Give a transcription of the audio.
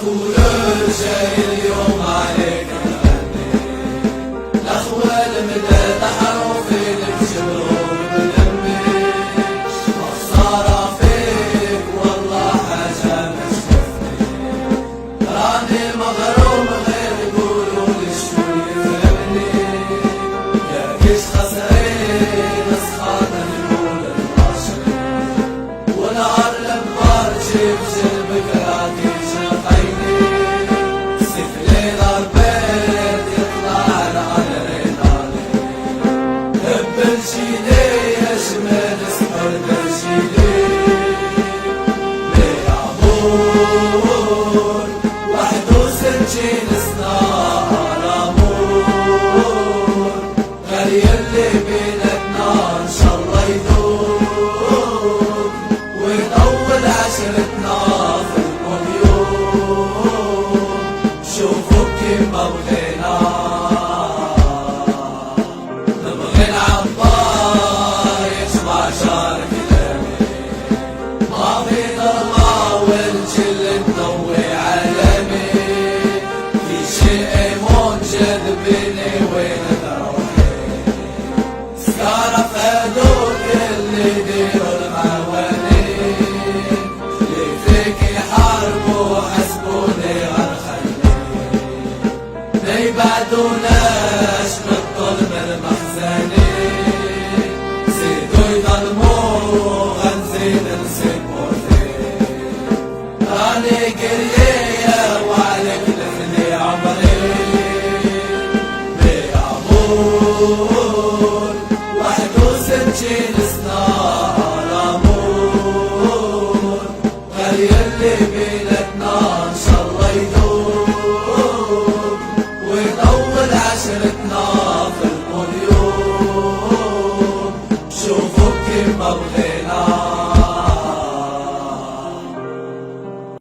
واقول جاي اليوم عليك نغني الاخوة المداد حروفي للجبروم بلمي خسارة فيك والله حاجة مشكفتني راني مغروم غير يقولولي شو يفهمني يا كيش خسرين اصحاب نقول العاشقين ونهار لما جيب جلبك راكي جنقيني سيف ليل البيت يطلع على رينالي هب الجيلي يشمل سحر بالجيلي لي عمور وحدو سجين سنار امور غير يلي بيناتنا ان شاء الله يدوم ويطول عشرتنا في اليوم شوفوا كيما بغينا نبغي العبار يسمع شعر كلامي ما في ضربة والجل نضوي عالمي في شيء موجود بيني وين روحي سكارة فادوك اللي يديروا المعوانين اللي فيك يحاربوا حسبوني غنخلي ما يبعدوناش من الظلم المخزني زيدوا يظلموا غنزيد نسيبوا فيه راني قرية وعليك لفني عمري لي عمور وحدو سجين سنار امور غير يلي بيناتنا ان شاء الله يدوم ويطول عشرتنا في اليوم شوفوا كيما بغينا